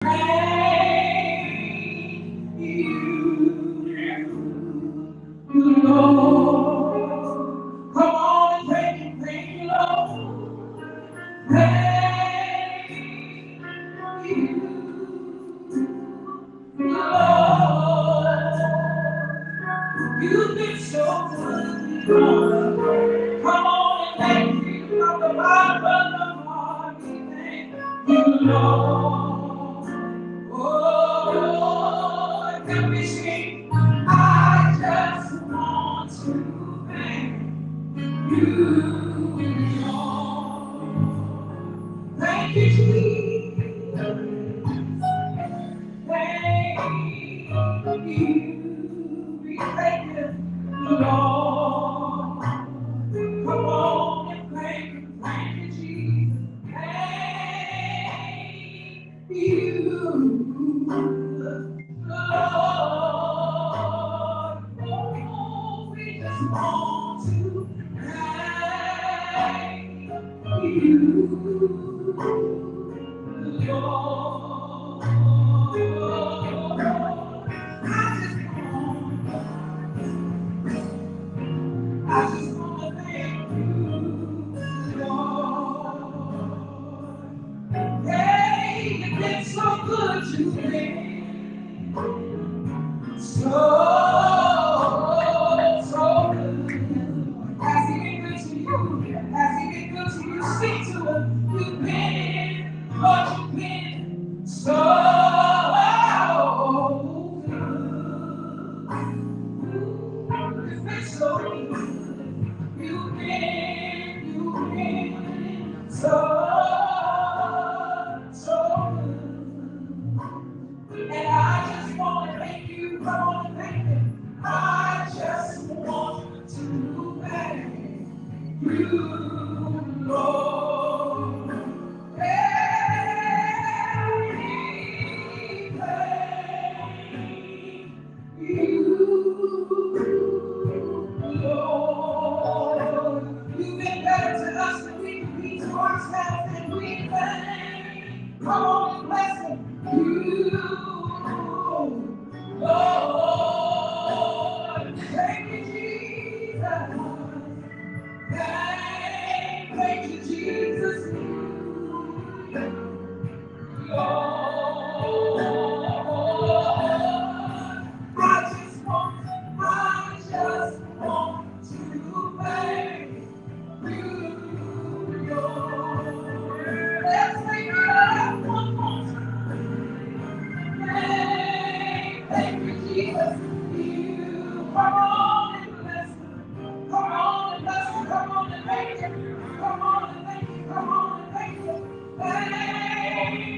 Thank you, Lord. Come on and thank you, Lord. Thank you, Lord. You've been so good, Lord. Come on and thank you from the bottom of the heart. We thank you, Lord. Oh, Lord, can we sing? I just want to thank you, Lord. Thank you, Jesus. Thank you. We thank you, Lord. Come on and thank you, Jesus. Thank you, Lord. Oh, we just want to thank you, Lord. I just want to thank you, Lord. Hey, you've been so good to me. So, so good. Has he been good to you? Has he been good to you? Speak to him. You've been, Lord, you've been so good. You've been so good. You've been so, so good. And I just want to thank you. Come on and thank you. I just want to thank you, Lord. Hey, thank you, Lord. You've been better to us than we can be to ourselves, and we thank. Come on and bless him. You, Lord. Thank you, Jesus. Thank you, Jesus. Lord. I just want to thank you, Lord. Let's make it up one more time. Thank you, Jesus. You come on and bless me. Come on and bless me. Come on and thank you. Come on and thank you. Come on and thank you.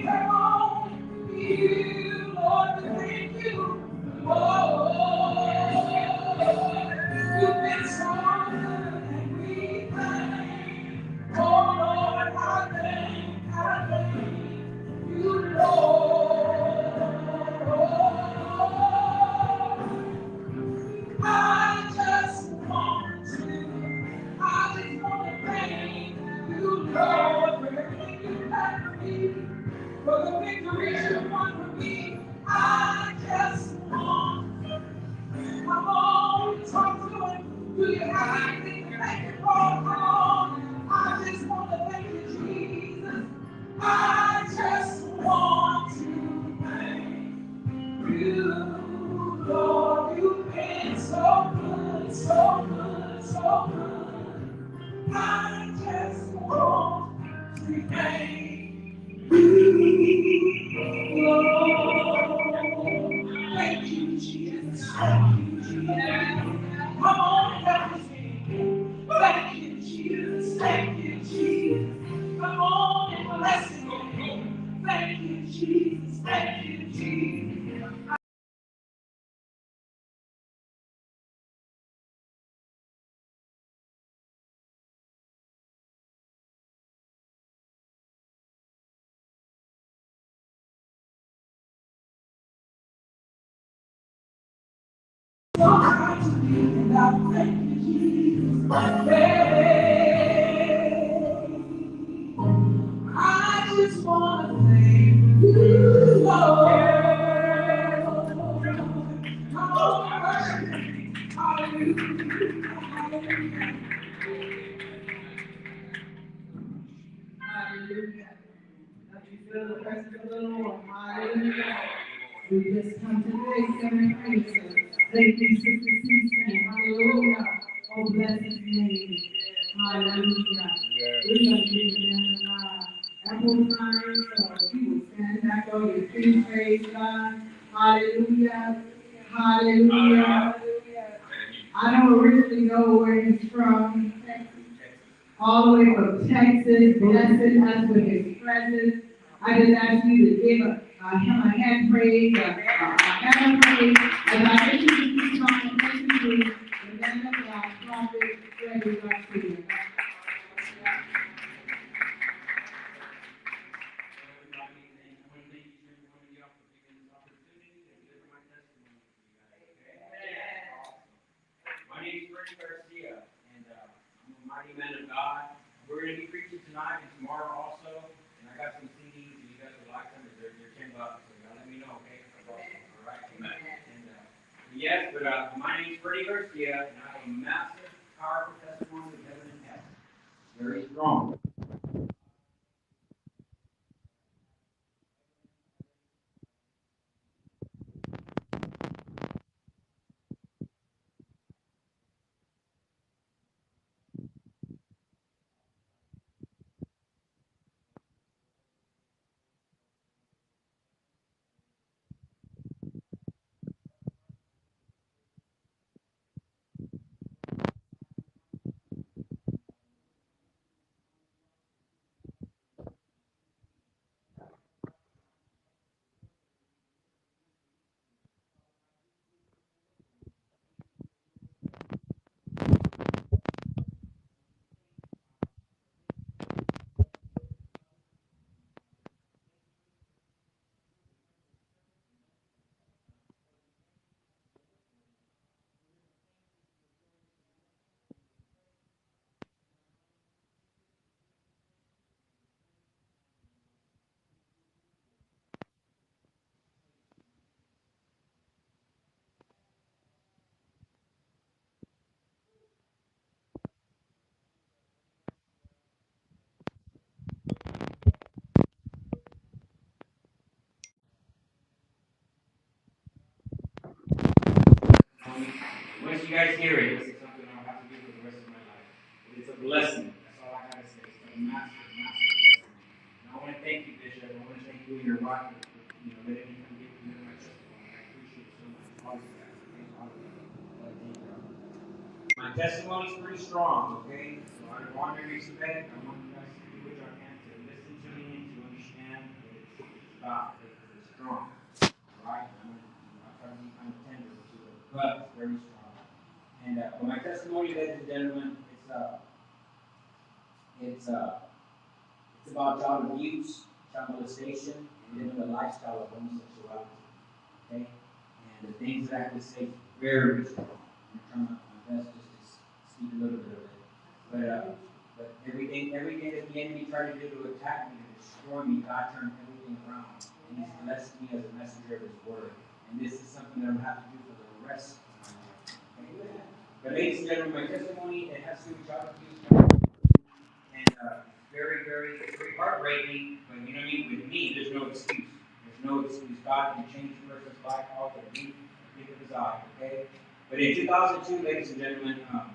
Come on. You, Lord, we thank you. Oh, you've been so good and we thank. Oh, Lord, I thank you, Lord. I just want to thank you, Lord, for everything you've done for me, for the victories you won for me. I just want to come on, talk to him. Do you have anything to thank him for? Come on. I just want to thank you, Jesus. I just want to thank you, Lord. You've been so good, so good, so good. I just want to thank you, Lord. Thank you, Jesus. Thank you, Jesus. Come on, help me sing. Thank you, Jesus. Thank you, Jesus. Come on and bless him. Thank you, Jesus. Thank you, Jesus. So hard to live without thank you, Jesus. Hey, I just want to thank you, Lord. Hallelujah. We just come to thank Him and praise Him. Thank you, Sister Cece. Hallelujah. Oh, bless His name. Hallelujah. We're going to give the man of God ample time, so if you will stand back on your feet, praise God. Hallelujah. Hallelujah. I don't originally know where he's from. All the way from Texas, blessing us with his presence. I just ask you to give him a hand praise, a hand praise, as I introduce this congregation to the man of God, Prophet Freddie Garcia. My name is Freddie Garcia, and I'm a mighty man of God. We're going to be preaching tonight and tomorrow also, and I got some CDs, and you guys will like them. They're $10, so y'all let me know, okay? All right? And yes, but my name is Freddie Garcia, and I have a massive, powerful testimony of heaven and hell. Very strong. Once you guys hear it, this is something I'll have to do for the rest of my life. But it's a blessing. That's all I gotta say. It's a massive, massive blessing. And I want to thank you, Bishop. I want to thank you and your wife for letting me come give you my testimony. I appreciate it so much. All of that. All of that. Thank you. My testimony is pretty strong, okay? So I don't want to respect. I want you guys to do what y'all can to listen to me and to understand what it's about, because it's strong. Right? I'm trying to be kind of tender to it, but it's very strong. And but my testimony, ladies and gentlemen, it's about child abuse, child molestation, and living a lifestyle of homosexuality. Okay, and the things that I have to say is very strong. I'm trying my best just to speak a little bit of it. But everything that the enemy tried to do to attack me, to destroy me, God turned everything around, and He's blessed me as a messenger of His word. And this is something that I'm going to have to do for the rest of my life. Okay? But ladies and gentlemen, my testimony, it has to do with child abuse. And very, very, very heartbreaking, but you know what I mean? With me, there's no excuse. There's no excuse. God can change a person's life all the blink of his eye, okay? But in 2002, ladies and gentlemen, I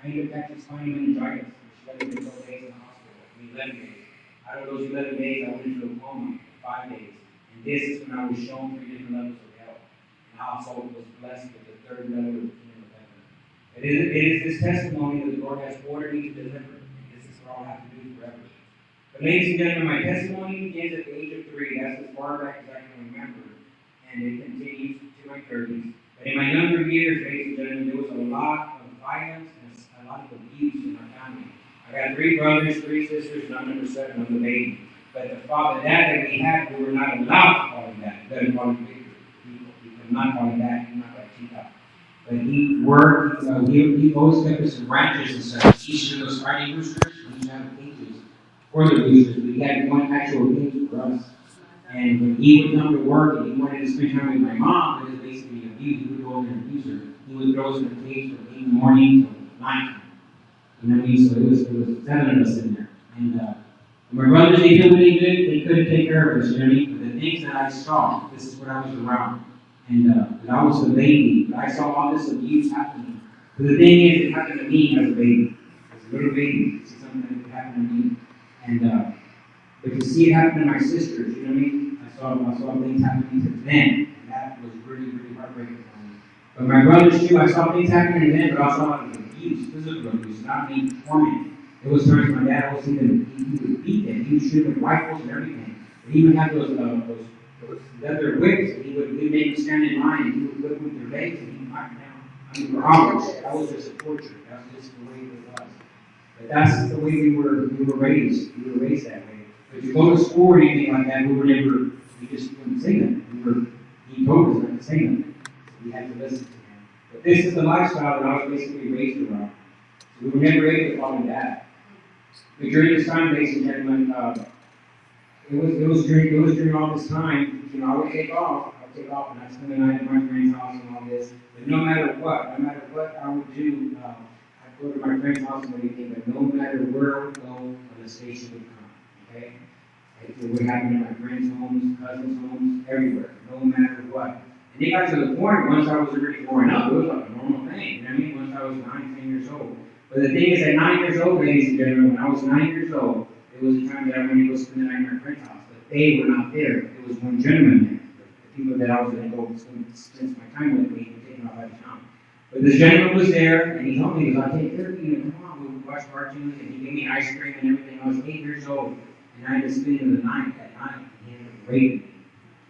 ended up catching spinal meningitis, which led me to 12 days in the hospital. 11 days. Out of those 11 days, I went into a coma for 5 days. And this is when I was shown 3 different levels of health. And I also was blessed with the 3rd level of the kingdom of heaven. It is this testimony that the Lord has ordered me to deliver. And this is what I'll have to do forever. But ladies and gentlemen, my testimony begins at the age of 3. That's as far back as I can remember. And it continues to my 30s. But in my younger years, ladies and gentlemen, there was a lot of violence and a lot of abuse in our family. I got 3 brothers, 3 sisters, and I'm number 7, I'm the baby. But the father, dad that we had, we were not allowed to call him that. We couldn't call him Victor. We could not call him that. He not like Chica. But he worked, he always kept us in ranches and stuff. He used to do those Friday roosters. We used to have cages for the roosters. We had one actual cage for us. And when he would come to work and he wanted to spend time with my mom, it was basically abuse. He would go over and abuse her. He would throw us in the cage from 8 in the morning till 9. You know what I mean? So it was 7 of us in there. And My brothers, they knew what they did, they couldn't take care of us, you know what I mean? But the things that I saw, this is what I was around. And I was a baby, but I saw all this abuse happening. But the thing is, it happened to me as a baby. As a little baby, this is something that happened to me. And but to see it happen to my sisters, you know what I mean? I saw things happening to them, and that was really, really heartbreaking for me. But my brothers too, I saw things happening to them, but I saw it as abuse, physical abuse, not being tormented. There was times my dad was even, he would beat them, he would shoot them with rifles and everything. But he would have those leather whips, and he would make them stand in line, and he would whip them with their legs, and he would knock them down. I mean, for hours. That was just a torture. That was just the way it was. But that's the way we were raised. We were raised that way. But if you go to school or anything like that, we just wouldn't say that. He told us not to say that. So we had to listen to him. But this is the lifestyle that I was basically raised around. So we were never able to follow that. But during this time, ladies and gentlemen, it was during all this time, you know, I would take off, and I'd spend the night at my friend's house and all this. But no matter what I would do, I'd go to my friend's house and everything, but no matter where I would go, the station would come, okay? It would happen at my friends' homes, cousins' homes, everywhere, no matter what. And it got to the point, once I was already growing up, it was like a normal thing, you know what I mean? Once I was 9, 10 years old. But the thing is, at 9 years old, ladies and gentlemen, when I was 9 years old, it was a time that I wanted to go spend the night at my friend's house. But they were not there. It was one gentleman there. The people that I was going to go spend my time with me were taken off out of town. But this gentleman was there, and he told me, he goes, I'll take care of you, come on, we'll watch cartoons, and he gave me ice cream and everything. I was 8 years old, and I had to spend the night at night, and he had to rape me.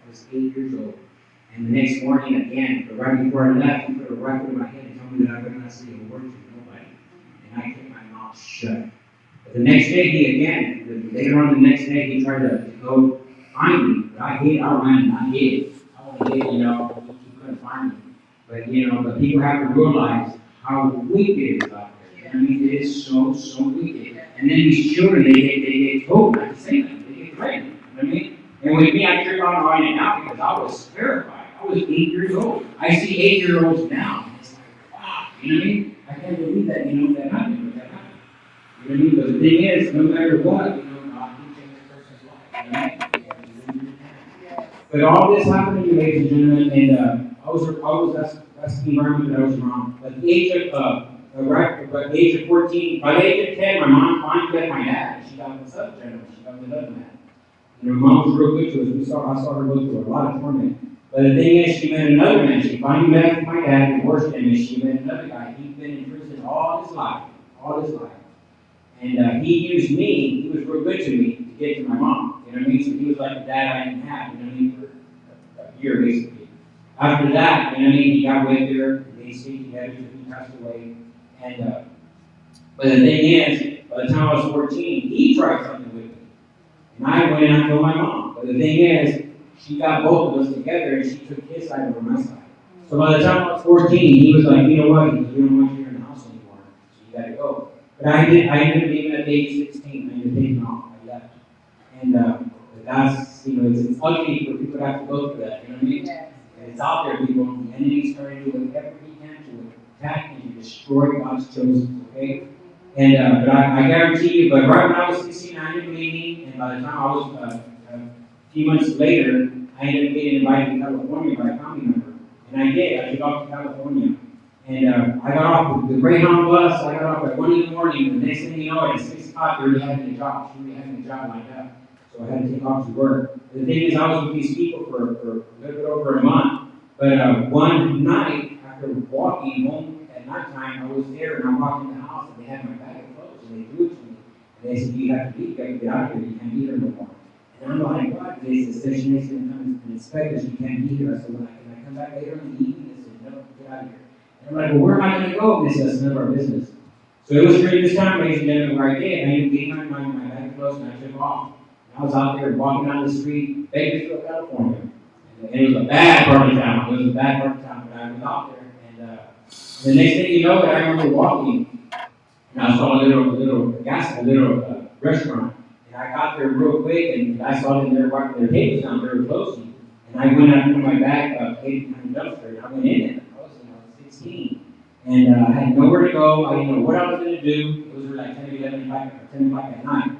I was 8 years old. And the next morning, again, but right before I left, he put a rifle in my head and told me that I would not say a word to nobody. And I kept my mouth shut. But the next day, later on the next day, he tried to go find me. But I ran, I hid. I only hid, you know, he couldn't find me. But, you know, but people have to realize how wicked it is out there. I mean, it is so, so wicked. And then these children, they get told not to say them. They get threatened. You know what I mean? And with me, I trip on right now because I was terrified. I was 8 years old. I see 8-year-olds now. And it's like, wow. You know what I mean? I can't believe that, you know, that happened. But that happened. You know what I mean? But the thing is, no matter what, you know, God can change a person's life. You know what I mean? But all this happened to me, ladies and gentlemen, and that's the environment that I was around. At the age of 14, by the age of 10, my mom finally met my dad. She got what's up, gentlemen. She got with other man. And her mom was real good to us. I saw her go through a lot of torment. But the thing is, she met another man. She finally left my dad, divorced him, and she met another guy. He'd been in prison all his life. And he used me. He was real good to me to get to my mom. You know what I mean? So he was like the dad I didn't have. You know what I mean? For a year, basically. After that, you know what I mean? He got with her. They stayed together. So he passed away. And but the thing is, by the time I was 14, he tried something with me. And I went and I told my mom. But the thing is, she got both of us together and she took his side over my side. So by the time I was 14, he was like, you know what? You don't want you in the house anymore. So you got to go. But I ended up leaving at age 16. I ended up taking off. I left. And that's, you know, it's ugly for people to have to go through that. You know what I mean? Yes. And it's out there, people. The enemy's trying to do whatever he can to attack and to destroy God's chosen. Okay? And but I guarantee you, but right when I was 16, I ended up leaving. And by the time I was a few months later, I ended up getting invited to California by a family member. And I did. I took off to California. And I got off the Greyhound bus. I got off at 1 in the morning. And the next thing you know, at 6 o'clock, they already having a job. She already having a job like that. So I had to take off to work. The thing is, I was with these people for a little bit over a month. But one night, after walking home at nighttime, I was there and I walked in the house and they had my bag of clothes and they threw it to me. And they said, you have to leave. You got to get out of here. You can't be here no more. And I'm like, what? They said, station is going to come and inspect us. You can't be here. I said, well, can I come back later in the evening? They said, no, get out of here. And I'm like, well, where am I going to go? They said, that's none of our business. So it was during this time, ladies and gentlemen, where I did. I ended up getting my bag of clothes and I took off. And I was out there walking down the street, Bakersfield, California. And it was a bad part of town. It was a bad part of town, but I was out there. And the next thing you know, I remember walking, and I saw a little restaurant. And I got there real quick, and I saw them there wiping their tables down very closely. And I went out and put my bag hid behind the dumpster, and I went in there. I was 16. And I had nowhere to go. I didn't know what I was going to do. It was like 10 o'clock at night.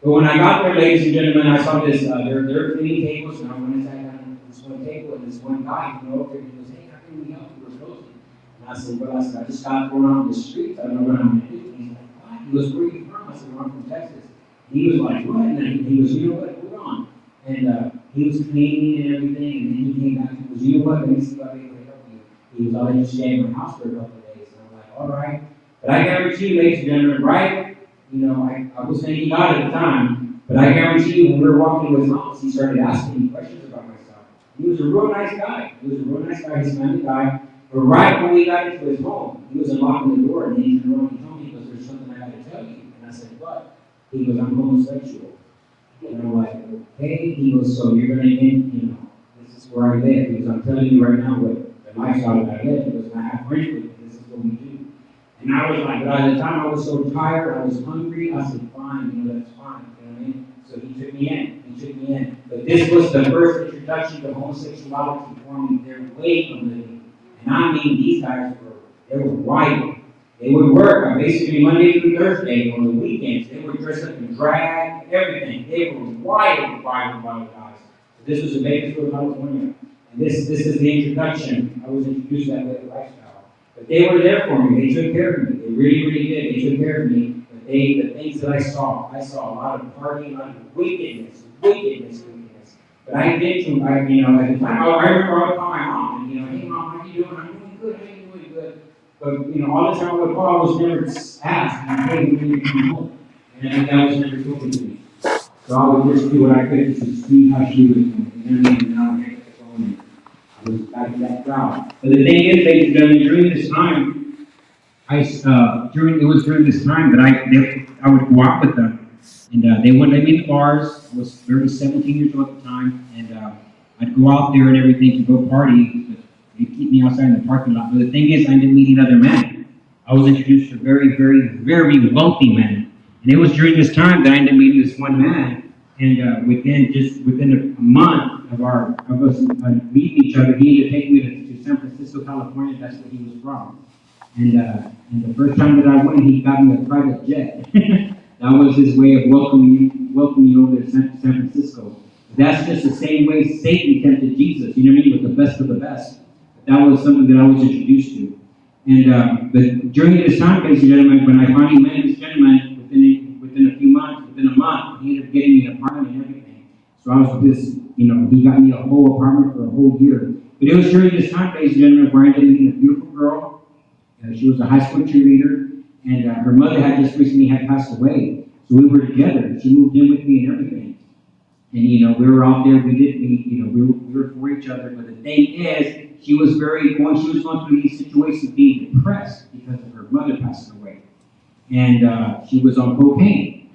But when I got there, ladies and gentlemen, I saw this, they're cleaning tables, and I went inside on this one table, and this one guy came over and he goes, hey, how can we help you? We're closing. And I said, well, I just got going on the streets. I don't know what I'm going to do. And he's like, what? He goes, where are you from? I said, well, I'm from Texas. And he was like, what? And then he goes, you know what? Hold on. And he was cleaning and everything, and then he came back and goes, you know what? Let me see if I'll be able to help you. He was, I'll let you stay in my house for a couple of days. And I'm like, all right. But I guarantee you, ladies and gentlemen, right? You know, I was thinking God at the time, but I guarantee you, when we were walking to his house, he started asking me questions about myself. He was a real nice guy. He was a real nice guy. He's a family guy. But right when we got into his home, he was unlocking the door, and he turned around and he told me, he goes, there's something I got to tell you. And I said, what? He goes, I'm homosexual. And I'm like, okay. He goes, so you're going to end, you know, this is where I live. Because I'm telling you right now what the lifestyle that I live. He goes, and I have friends with me. This is what we do. And I was like, but at the time I was so tired, I was hungry. I said, fine, you know, that's fine. You know what I mean? So he took me in. He took me in. But this was the first introduction to homosexuality for me. They're way from living. And I mean, these guys they were wild. They would work basically Monday through Thursday on the weekends. They would dress up in drag, everything. They were wild guys. So this was in Bakersfield, California. And this is the introduction. I was introduced to that way of lifestyle. But they were there for me. They took care of me. They really, really did. They took care of me. But the things that I saw a lot of partying, a lot of wickedness. But I did too. At the time, I remember I would call my mom, and, hey mom, how you doing? I'm doing good. How you doing? Good. But, all the time I would call, I was never asked, hey, when you come home? And that was never spoken to me. So I would just do what I could to see how she was doing. And then I would pick up the phone and I was back to that crowd. But the thing is, ladies and gentlemen, during this time, during this time that I would go out with them. And they wouldn't let me in the bars. I was 17 years old at the time. And I'd go out there and everything to go party. But they'd keep me outside in the parking lot. But the thing is, I ended up meeting other men. I was introduced to very, very, very wealthy men. And it was during this time that I ended up meeting this one man. And within a month of us meeting each other, he ended up taking me to San Francisco, California. That's where he was from. And the first time that I went, he got me a private jet. That was his way of welcoming over to San Francisco. That's just the same way Satan tempted Jesus, you know what I mean, with the best of the best. That was something that I was introduced to. And but during this time, ladies and gentlemen, when I finally met this gentleman, within a few months, within a month, he ended up getting me an apartment and everything. So I was with this, he got me a whole apartment for a whole year. But it was during this time, ladies and gentlemen, where I ended up meeting a beautiful girl. She was a high school cheerleader, and her mother had just recently passed away. So we were together. She moved in with me and everything. And we were out there. We were for each other. But the thing is, she was going through these situations, being depressed because of her mother passing away, and she was on cocaine.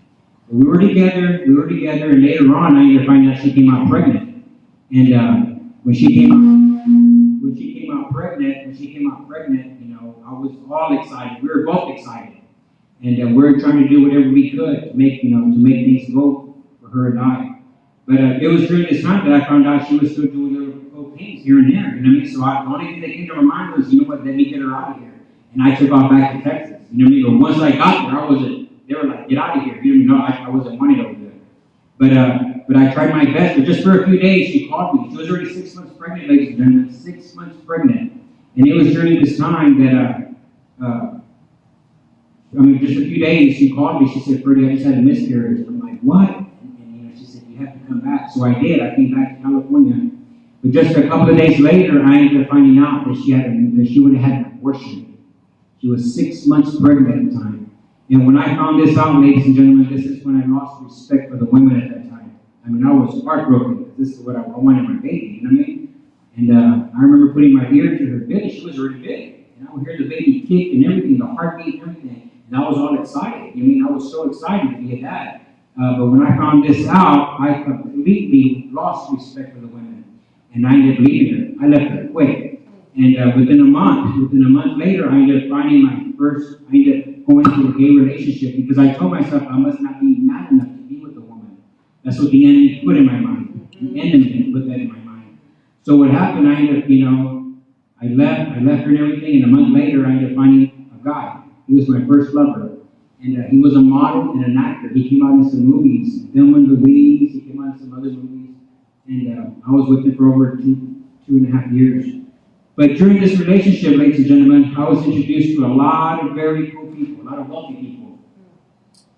But we were together, and later on, I ended up finding out she came out pregnant. And when she came out pregnant, I was all excited. We were both excited, and we were trying to do whatever we could to make things go for her and I. But it was during this time that I found out she was still doing little cocaine here and there. You know what I mean? So the only thing that came to my mind was, let me get her out of here. And I took off back to Texas. You know what I mean? But once I got there, they were like, get out of here. I wasn't wanted over there. But I tried my best. But just for a few days, she called me. She was already 6 months pregnant, ladies and gentlemen. 6 months pregnant. And it was during this time that, just a few days, she called me. She said, Freddie, I just had a miscarriage. I'm like, what? And she said, you have to come back. So I did. I came back to California. But just a couple of days later, I ended up finding out that she would have had an abortion. She was 6 months pregnant at the time. And when I found this out, ladies and gentlemen, this is when I lost respect for the women at that time. I was heartbroken. This is what I wanted my baby, you know what I mean? And I remember putting my ear to her belly. She was already big. And I would hear the baby kick and everything, the heartbeat and everything. And I was all excited. I was so excited to be a dad. But when I found this out, I completely lost respect for the women. And I ended up leaving her. I left her quick. And within a month later, I ended up going into a gay relationship because I told myself I must not be mad enough to be with a woman. That's what the enemy put in my mind. The enemy put that in my mind. So what happened, I ended up, I left her and everything, and a month later, I ended up finding a guy. He was my first lover. And he was a model and an actor. He came out in some movies, Thelma and Louise. He came out in some other movies. And I was with him for over two and a half years. But during this relationship, ladies and gentlemen, I was introduced to a lot of very cool people, a lot of wealthy people.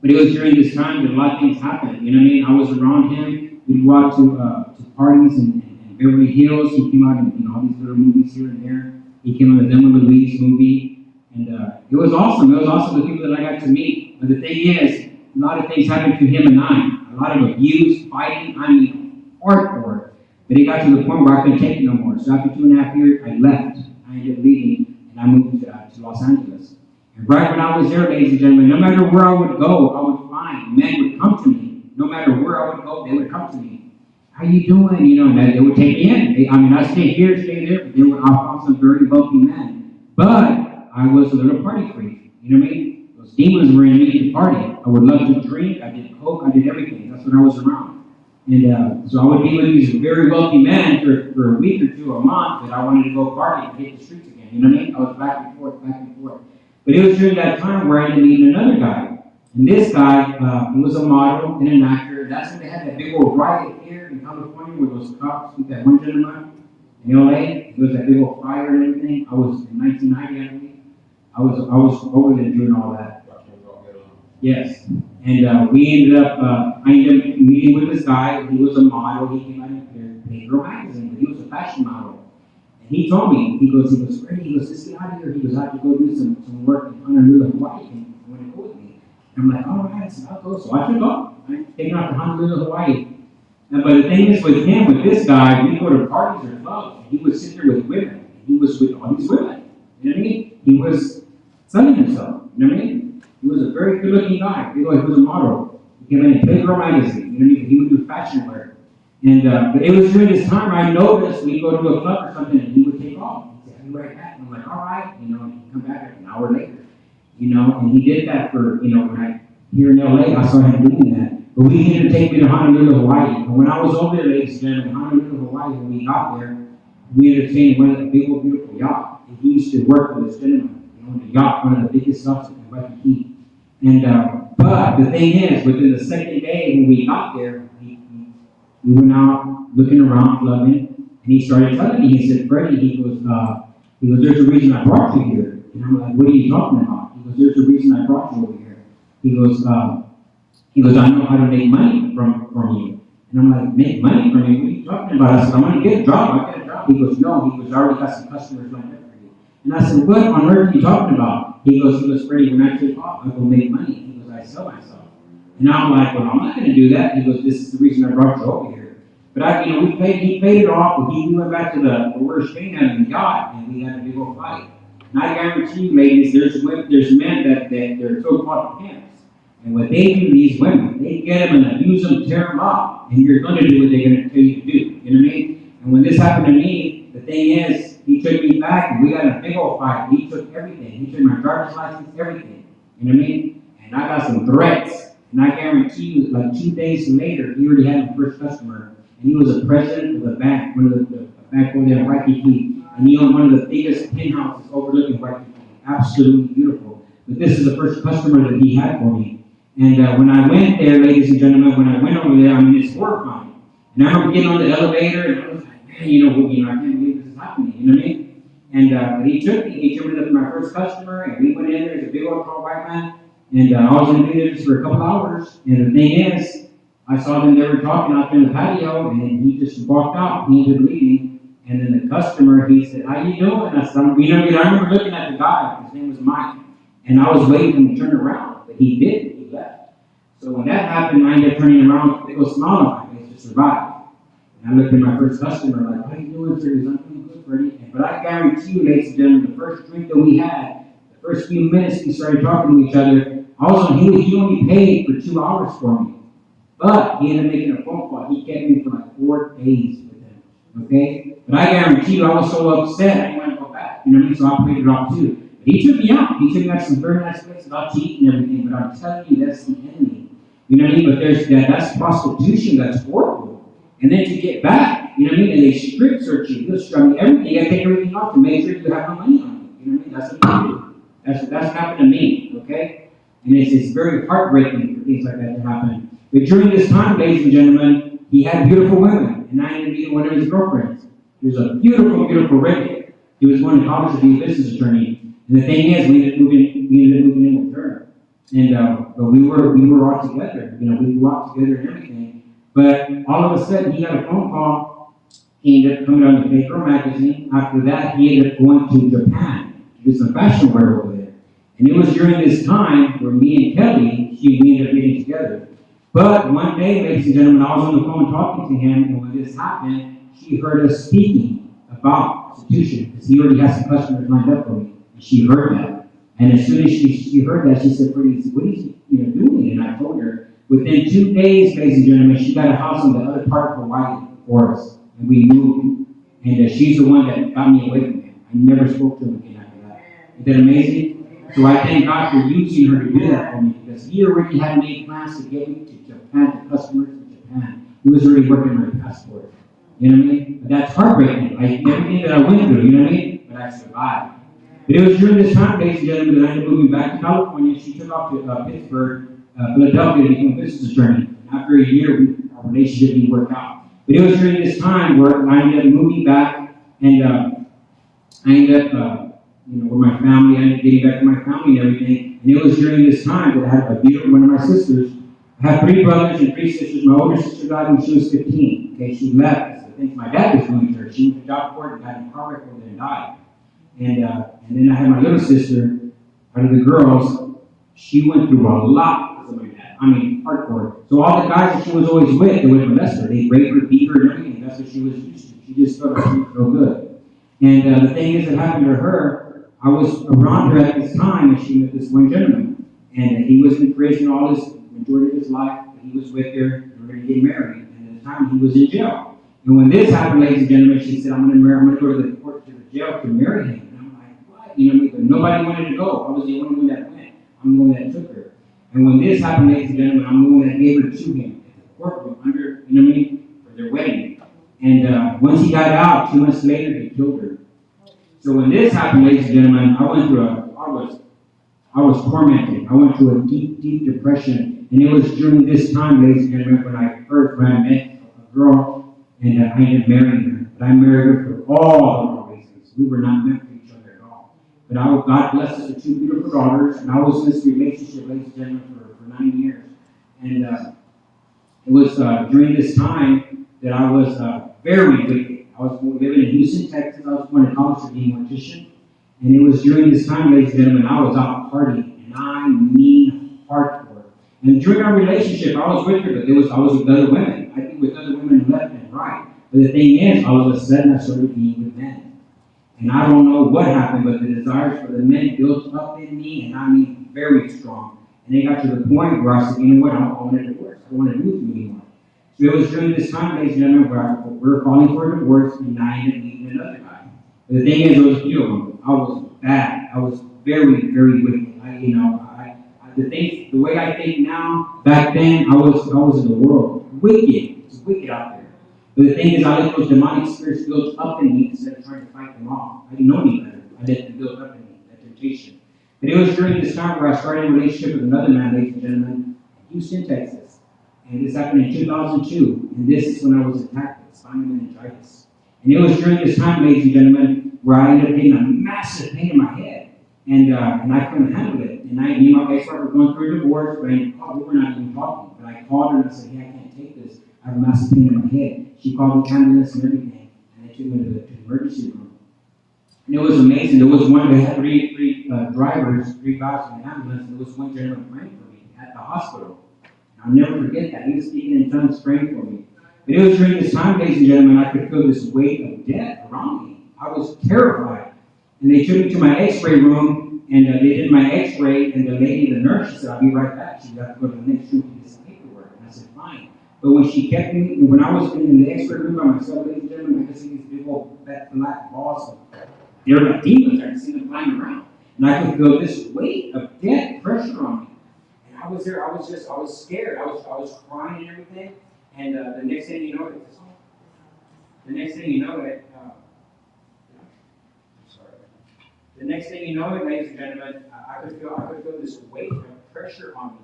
But it was during this time that a lot of things happened. You know what I mean? I was around him. We'd go out to parties in Beverly Hills. He came out in all these little movies here and there. He came out in the Thelma and Louise movie. And it was awesome. It was awesome, the people that I got to meet. But the thing is, a lot of things happened to him and I. A lot of abuse, fighting, I mean, hardcore. But it got to the point where I couldn't take it no more. So after 2.5 years, I left. I ended up leaving, and I moved to Los Angeles. And right when I was there, ladies and gentlemen, no matter where I would go, I would find men would come to me. No matter where I would go, they would come to me. How you doing? You know, and they would take me in. I stay here, stay there, but I found some very wealthy men. But I was a little party freak. You know what I mean? Those demons were in me to party. I would love to drink. I did coke. I did everything. That's what I was around. And so I would be with these very wealthy men for a week or two, a month, that I wanted to go party and hit the streets again. You know what I mean? I was back and forth, back and forth. But it was during that time where I ended up meeting another guy. And this guy, he was a model and an actor. That's when they had that big old riot here in California where those cops with that one gentleman in LA. There was that big old fire and everything. I was in 1990, I believe. I was over there doing all that. Yes. And we ended up, I ended up meeting with this guy. He was a model. He came out in Playgirl magazine. He was a fashion model. And he told me, he goes, Freddie, he goes, let's get out of here. He goes, I have to go do some work in Honolulu, Hawaii. And you want to go with me? And I'm like, all right, so I'll go. So I took off. I'm taking off to Honolulu, Hawaii. But the thing is with him, with this guy, we go to parties or clubs, and he would sit there with women. He was with all these women. You know what I mean? He was selling himself. You know what I mean? He was a very good-looking guy. He was a model. He came in Playgirl magazine. You know what I mean? He would do fashion wear. And but it was during this time I noticed we'd go to a club or something, and he would take off. He'd say, "I'll be right back." And I'm like, "All right," you know. And he'd come back an hour later. You know, and he did that for, you know, when I here in LA, I saw him doing that. But we ended up taking me to Honolulu, Hawaii. And when I was over there, ladies and gentlemen, Honolulu, Hawaii, when we got there, we ended up seeing one of the big old beautiful yachts. And he used to work for this gentleman, you know, the yacht, one of the biggest yachts in Waikiki. And but the thing is, within the second day when we got there, we went out looking around, clubbing, and he started telling me. He said, "Freddie," he goes, "There's a reason I brought you here." And I'm like, "What are you talking about?" He goes, "There's a reason I brought you over here." He goes, "I know how to make money from you." And I'm like, "Make money from you? What are you talking about?" I said, "I'm going to get a job. I get a job." He goes, "No." He goes, "I already got some customers lined up for you." And I said, "What on earth are you talking about?" He goes, "Freddie, when I take off, I go make money." He goes, "I sell myself." And I'm like, "Well, I'm not going to do that." He goes, "This is the reason I brought you over here." But he paid it off. We went back to where we were staying at in the yacht, and we had a big old fight. And I guarantee you, ladies, there's men that they're so-called pimps. And what they do to these women, they get them and abuse them, tear them up, and you're going to do what they're going to tell you to do. You know what I mean? And when this happened to me, the thing is, he took me back, and we got in a big old fight. He took everything. He took my driver's license, everything. You know what I mean? And I got some threats. And I guarantee you, like 2 days later, he already had the first customer. And he was a president of a bank, one of the bank over there in Waikiki. And he owned one of the biggest penthouses overlooking Waikiki. Absolutely beautiful. But this is the first customer that he had for me. And when I went there, ladies and gentlemen, when I went over there, I mean, it's horrifying. And I remember getting on the elevator, and I was like, man, I can't believe this is happening. You know what I mean? And he took me to my first customer, and we went in there. There's a big old tall white man. And I was going to be there just for a couple hours. And the thing is, I saw them, they were talking out there in the patio, and then he just walked out. He ended up leaving. And then the customer, he said, "How you doing?" I said, I remember looking at the guy. His name was Mike. And I was waiting for him to turn around. But he didn't. He left. So when that happened, I ended up turning around with a big old smile on my face to survive. And I looked at my first customer, like, "How you doing, Freddie?" "I'm doing good, Freddie." But I guarantee you, ladies and gentlemen, the first drink that we had, the first few minutes we started talking to each other, he only paid for 2 hours for me. But he ended up making a phone call. He kept me for like 4 days with him. Okay? But I guarantee you, I was so upset, I didn't want to go back. You know what I mean? So I paid it off too. But he took me out. He took me out to some very nice places. I'll cheat and everything. But I'm telling you, that's the enemy. You know what I mean? But that's prostitution. That's horrible. And then to get back, you know what I mean? And they strip search you. Everything. You got to take everything off to make sure you have no money on you. You know what I mean? That's what they do. That's what happened to me. Okay? And it's very heartbreaking for things like that to happen. But during this time, ladies and gentlemen, he had beautiful women, and I ended up meeting one of his girlfriends. She was a beautiful, beautiful redhead. He was going to college to be a business attorney. And the thing is, we ended up moving in with her. And but we were all together. We walked together and everything. But all of a sudden, he got a phone call. He ended up coming on the paper magazine. After that, he ended up going to Japan to do some fashion wear over there. And it was during this time where me and Kelly, we ended up getting together. But one day, ladies and gentlemen, I was on the phone talking to him, and when this happened, she heard us speaking about prostitution, because he already had some customers lined up for me. And she heard that. And as soon as she heard that, she said, Freddie, what are you doing? And I told her, within 2 days, ladies and gentlemen, she got a house in the other part of Hawaii for us. And we moved. And she's the one that got me away from him. I never spoke to him again after that. Isn't that amazing? So I thank God for using her to do that for me, because he already had made plans to get me to Japan, to customers in Japan. He was already working on my passport. You know what I mean? But that's heartbreaking. Everything that I went through, you know what I mean? But I survived. But it was during this time, ladies and gentlemen, that I ended up moving back to California. She took off to Pittsburgh, Philadelphia, to become a business attorney. After a year, our relationship didn't work out. But it was during this time where I ended up moving back, and I ended up with my family. I ended up getting back to my family and everything. And it was during this time that I had a beautiful one of my sisters. I have 3 brothers and 3 sisters. My older sister died when she was 15. Okay, she left. I think my dad was going to her. She went to job court and got in a car wreck and died. And then I had my little sister. Out of the girls, she went through a lot because of my dad. I mean, hardcore. So all the guys that she was always with, they would molest her. They raped her, beat her, and everything. That's what she was used to. She just felt like she was real good. And the thing is that happened to her, I was around her at this time, and she met this one gentleman. And he was in prison all his majority of his life. He was with her, and we're going to get married. And at the time, he was in jail. And when this happened, ladies and gentlemen, she said, I'm going to go to the court, to the jail to marry him. And I'm like, what? But nobody wanted to go. I was the only one that went. I'm the one that took her. And when this happened, ladies and gentlemen, I'm the one that gave her to him at the courtroom under, for their wedding. And once he got out, 2 months later, he killed her. So when this happened, ladies and gentlemen, I was tormented. I went through a deep, deep depression. And it was during this time, ladies and gentlemen, when I met a girl, and I ended up marrying her. But I married her for all the wrong reasons. We were not meant for each other at all. But God blessed us with 2 beautiful daughters, and I was in this relationship, ladies and gentlemen, for 9 years. And it was during this time that I was very wicked. I was living in Houston, Texas. I was going to college to be a mortician. And it was during this time, ladies and gentlemen, I was out partying, and I mean hardcore. And during our relationship, I was with her, but I was with other women. I think with other women left and right. But the thing is, all of a sudden, I started being with men. And I don't know what happened, but the desires for the men built up in me, and I mean very strong. And they got to the point where I said, you know what, I want a divorce. I don't want to do with you anymore. So it was during this time, ladies and gentlemen, where we were calling for a divorce, and I ended up meeting another guy. But the thing is, there was a few of them. I was bad. I was very, very wicked. The way I think now, back then, I was in the world. Wicked. It was wicked out there. But the thing is, I let those demonic spirits build up in me instead of trying to fight them off. I didn't know any better. I let them build up in me, that temptation. But it was during this time where I started a relationship with another man, ladies and gentlemen, in Houston, Texas. And this happened in 2002. And this is when I was attacked with spinal meningitis. And it was during this time, ladies and gentlemen, where I ended up getting a massive pain in my head. And I couldn't handle it. And me and my ex-wife were going through a divorce, but we were not even talking. But I called her and I said, hey, I can't take this. I have a massive pain in my head. She called the ambulance and everything. And they took me to the emergency room. And it was amazing. There was one, they had three drivers, 3 guys in the ambulance, and there was one gentleman praying for me at the hospital. And I'll never forget that. He was speaking in tongues, praying for me. But it was during this time, ladies and gentlemen, I could feel this weight of death around me. I was terrified. And they took me to my x-ray room, and they did my x-ray, and the nurse, she said, I'll be right back. She got to go to the next room to get some paperwork. And I said, fine. But when she kept me, and when I was in the x-ray room by myself, ladies and gentlemen, I could see these big old fat black balls. They were like demons. I could see them flying around. And I could feel this weight of death pressure on me. And I was there, I was scared. I was crying and everything. And the next thing you know, the next thing you know, ladies and gentlemen, I could feel this weight pressure on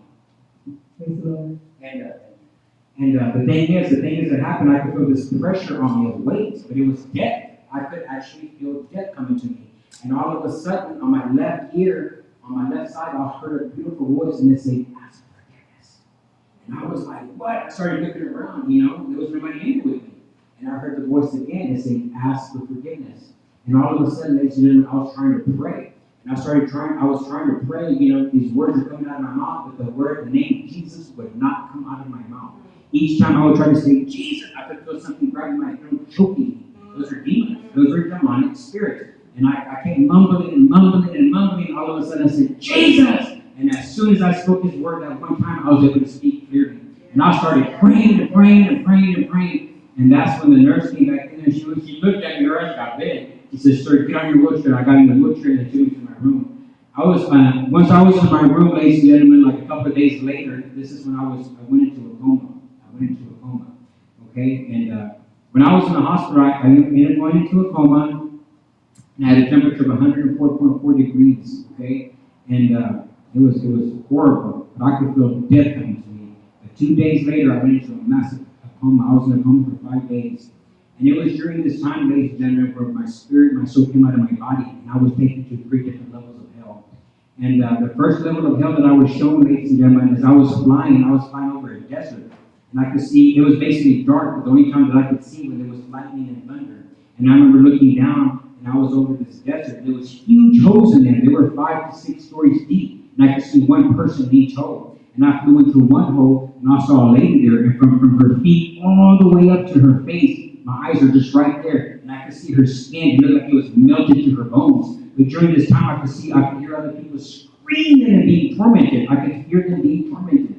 me. Praise the Lord. And the thing is that happened, I could feel this pressure on me of weight, but it was death. I could actually feel death coming to me. And all of a sudden, on my left ear, on my left side, I heard a beautiful voice, and it said, ask for forgiveness. And I was like, what? I started looking around, there was nobody in with me. And I heard the voice again, it said, ask for forgiveness. And all of a sudden, ladies and gentlemen, I was trying to pray. And I was trying to pray, these words were coming out of my mouth, but the name Jesus would not come out of my mouth. Each time I would try to say Jesus, I could feel something grabbing my throat, choking me. Those are demons. Those are demonic spirits. And I kept mumbling and mumbling and mumbling. All of a sudden I said, Jesus! And as soon as I spoke his word that one time, I was able to speak clearly. And I started praying and praying and praying and praying. And that's when the nurse came back in and she looked at me, her eyes got big. She said, sir, get on your wheelchair. I got in the wheelchair and they took me to my room. Once I was in my room, ladies and gentlemen, like a couple of days later, this is when I went into a coma. Okay? And when I was in the hospital, I ended up going into a coma, and I had a temperature of 104.4 degrees, okay? And it was horrible, but I could feel death coming to me. But 2 days later, I went into a massive coma. I was in a coma for 5 days. And it was during this time, ladies and gentlemen, where my spirit, my soul came out of my body, and I was taken to 3 different levels of hell. And the first level of hell that I was shown, ladies and gentlemen, is I was flying over a desert. And I could see, it was basically dark, but the only time that I could see when there was lightning and thunder. And I remember looking down, and I was over this desert. There was huge holes in there. They were 5 to 6 stories deep. And I could see one person in each hole. And I flew into one hole, and I saw a lady there. And from her feet all the way up to her face, my eyes are just right there. And I could see her skin. It looked like it was melted to her bones. But during this time, I could hear other people screaming and being tormented. I could hear them being tormented.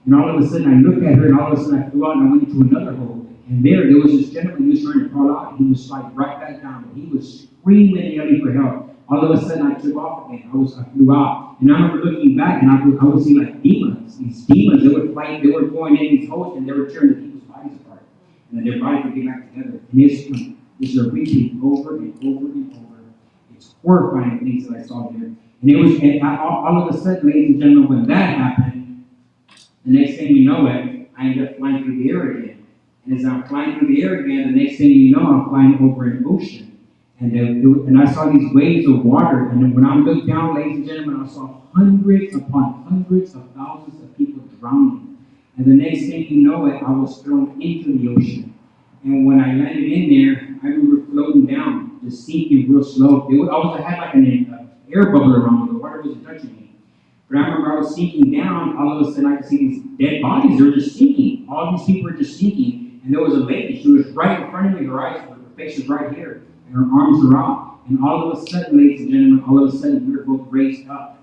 And all of a sudden, I looked at her, and all of a sudden, I flew out, and I went into another hole. And there was this gentleman who was trying to crawl out. He was sliding right back down. But he was screaming and yelling for help. All of a sudden, I took off again. I flew out. And I remember looking back, and I would see like demons. These demons, they were going in these holes, and they were tearing the people's bodies apart. And then their bodies would get back together. And this is a repeat over and over and over. It's horrifying things that I saw there. All of a sudden, ladies and gentlemen, when that happened, the next thing you know it, I ended up flying through the air again. And as I'm flying through the air again, the next thing you know, I'm flying over an ocean. And I saw these waves of water. And then when I looked down, ladies and gentlemen, I saw hundreds upon hundreds of thousands of people drowning. And the next thing you know it, I was thrown into the ocean. And when I landed in there, I remember floating down, just sinking real slow. I had like an air bubble around me. The water wasn't touching me. But I remember I was sinking down, all of a sudden I could see these dead bodies, they were just sinking. All these people were just sinking, and there was a lady, she was right in front of me, her face was right here, and her arms were out. And all of a sudden, ladies and gentlemen, all of a sudden we were both raised up.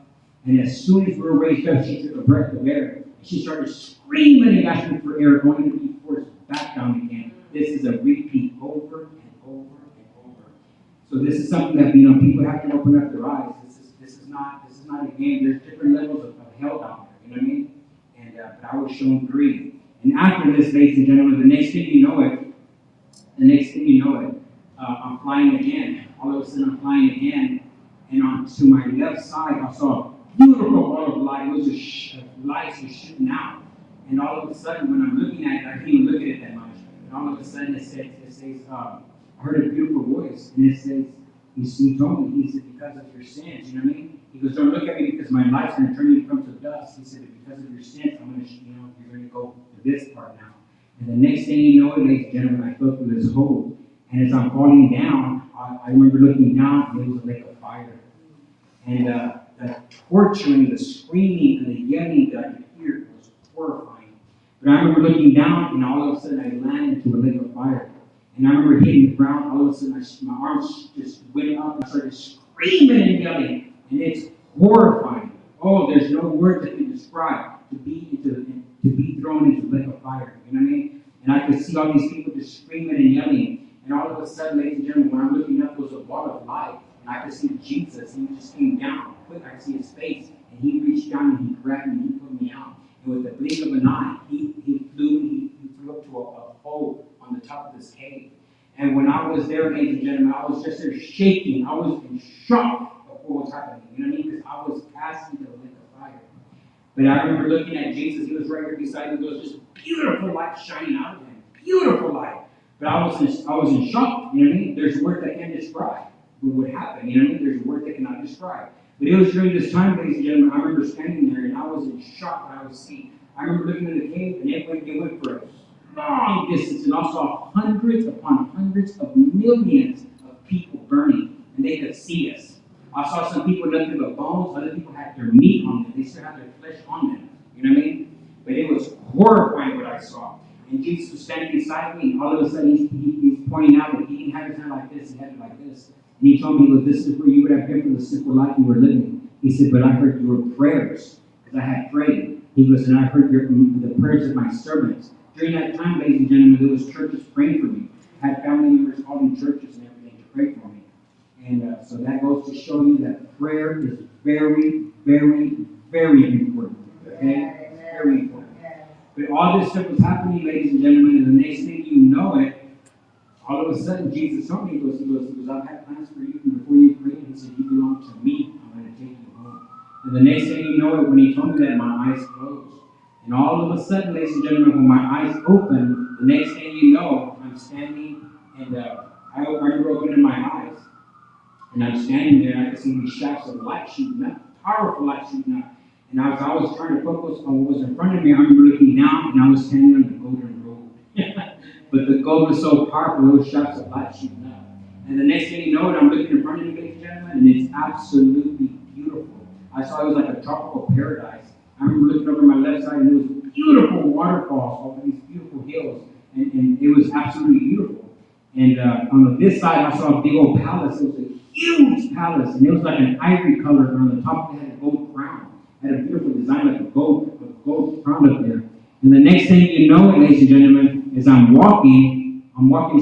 And as soon as we were raised up, she took a breath of air, and she started screaming and asking for air, only to be forced back down again. This is a repeat over and over and over. So this is something that, people have to open up their eyes. This is not a game. There's different levels of hell down there. You know what I mean? And but I was shown 3. And after this, ladies and gentlemen, the next thing you know it, I'm flying again. All of a sudden, I'm flying again, and on to my left side, I saw a beautiful ball of light. It was just lights were shooting out. And all of a sudden, when I'm looking at it, I can't even look at it that much. And all of a sudden, it says, I heard a beautiful voice, and it says, he told me, he said, because of your sins, you know what I mean? He goes, don't look at me because my life's going to turn you from to dust. He said, because of your sins, I'm going to, you're going to go to this part now. And the next thing you know, ladies and gentlemen, I fell through this hole. And as I'm falling down, I remember looking down, and it was a lake of fire. And the torturing, the screaming, and the yelling that I could hear was horrifying. But I remember looking down, and all of a sudden I landed into a lake of fire. And I remember hitting the ground, all of a sudden my arms just went up and started screaming and yelling. And it's horrifying. Oh, there's no word that can describe to be thrown into the lake of fire. You know what I mean? And I could see all these people just screaming and yelling. And all of a sudden, ladies and gentlemen, when I'm looking up, there was a ball of light. And I could see Jesus. He just came down quick. I could see his face. And he reached down and he grabbed me and he put me out. And with the blink of an eye, he flew up to a hole on the top of this cave. And when I was there, ladies and gentlemen, I was just there shaking. I was in shock of what was happening. You know what I mean? Because I was cast into the lake of fire. But I remember looking at Jesus. He was right here beside me. There was just beautiful light shining out of him. Beautiful light. But I was in shock. You know what I mean? There's a word that can't describe what would happen. You know what I mean? There's a word that cannot describe. But it was during this time, ladies and gentlemen, I remember standing there and I was in shock when I was seeing. I remember looking in the cave and it went for a long distance, and I saw hundreds upon hundreds of millions of people burning, and they could see us. I saw some people nothing but bones, other people had their meat on them, they still had their flesh on them. You know what I mean? But it was horrifying what I saw. And Jesus was standing beside me, and all of a sudden he's pointing out that he didn't have his hand like this, he had it like this. And he told me, well, this is where you would have been for the simple life you were living. He said, but I heard your prayers, because I had prayed. He goes, and I heard the prayers of my servants. During that time, ladies and gentlemen, there was churches praying for me. I had family members calling churches and everything to pray for me. And so that goes to show you that prayer is very, very, very important. Okay? It's very important. But all this stuff was happening, ladies and gentlemen, and the next thing you know it, all of a sudden Jesus told me, he goes, I've had plans for you from before you prayed. He said, you belong to me. I'm going to take you home. And the next thing you know it, when he told me that, my eyes closed. And all of a sudden, ladies and gentlemen, when my eyes open, the next thing you know, I'm standing, and I remember opening my eyes, and I'm standing there, and I could see these shafts of light shooting up, powerful light shooting up. And as I was trying to focus on what was in front of me, I remember looking down, and I was standing on the golden road. But the gold was so powerful, those shafts of light shooting up. And the next thing you know, I'm looking in front of me, ladies and gentlemen, and it's absolutely beautiful. I saw it was like a tropical paradise. I remember looking over my left side, and there was beautiful waterfalls over these beautiful hills, and it was absolutely beautiful. And on this side, I saw a big old palace. It was a huge palace, and it was like an ivory color, and on the top it had a gold crown. It had a beautiful design, like a gold crown up there. And the next thing you know, ladies and gentlemen, is I'm walking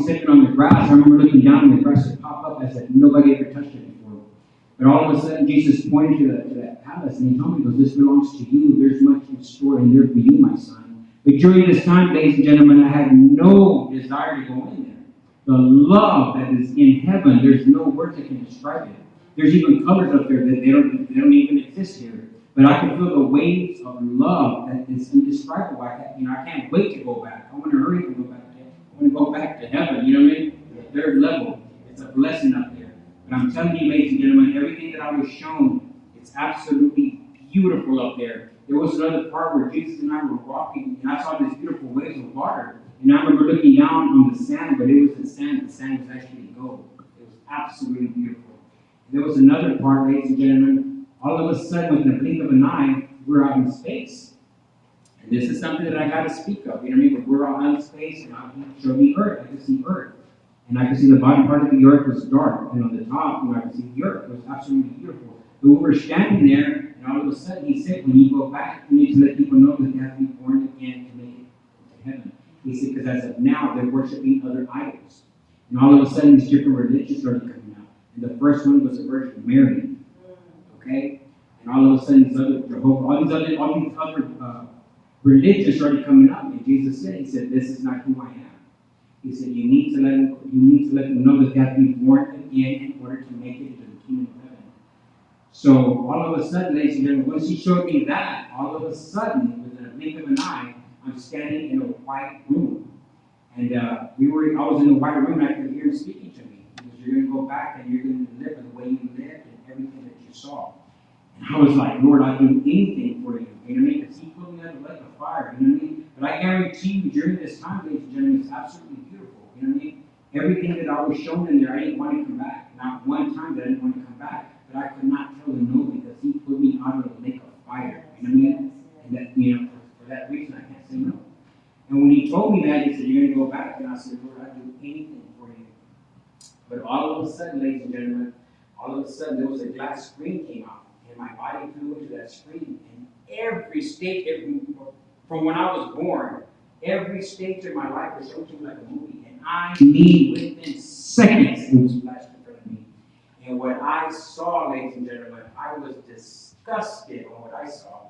sitting on the grass. I remember looking down, and the grass had popped up as if nobody ever touched it before. But all of a sudden, Jesus pointed to that palace, and he told me, he goes, this belongs to you. There's much in store in there for you, my son. But during this time, ladies and gentlemen, I had no desire to go in there. The love that is in heaven, there's no words that can describe it. There's even colors up there that they don't even exist here. But I can feel the waves of love that is indescribable. I can't wait to go back. I want to hurry to go back there. I want to go back to heaven. You know what I mean? The third level. It's a blessing up there. But I'm telling you, ladies and gentlemen, everything that I was shown, it's absolutely beautiful up there. There was another part where Jesus and I were walking, and I saw these beautiful waves of water. And I remember looking down on the sand, but it wasn't sand. The sand was actually gold. It was absolutely beautiful. And there was another part, ladies and gentlemen. All of a sudden, within a blink of an eye, we're out in space. And this is something that I got to speak of. You know what I mean? But we're out in space, and he showed me Earth. I could see Earth. And I could see the bottom part of the Earth was dark. And on the top, I could see the Earth. It was absolutely beautiful. But we were standing there, and all of a sudden, he said, when you go back, you need to let people know that they have to be born again to make it to heaven. He said, because as of now, they're worshiping other idols. And all of a sudden, these different religions started coming out. And the first one was the Virgin Mary. Okay? And all of a sudden, these other Jehovah, all these other religions started coming up. And Jesus said, he said, this is not who I am. He said, you need to let them know that they have to be born again in order to make it into the kingdom of heaven. So all of a sudden, ladies and gentlemen, once he showed me that, all of a sudden, within a blink of an eye, I'm standing in a white room. And I was in a white room, and I could hear him speaking to me. Because you're going to go back and you're going to live the way you lived and everything that you saw. And I was like, Lord, I'll do anything for you. You know what I mean? Because he put me under like a fire. You know what I mean? But I guarantee you, during this time, ladies and gentlemen, it's absolutely beautiful. You know what I mean? Everything that I was shown in there, I didn't want to come back. Not one time that I didn't want to come back. But I could not tell him no because he put me out of the lake of fire. You know what I mean? And that, for that reason, I can't say no. And when he told me that, he said, you're going to go back. And I said, Lord, I'll do anything for you. But all of a sudden, ladies and gentlemen, all of a sudden, there was a glass screen came out. And my body flew into that screen. And every stage, from when I was born, every stage of my life was shown to me like a movie. And I mean, within seconds, it was flashed in front of me. And what I saw, ladies and gentlemen, I was disgusted on what I saw.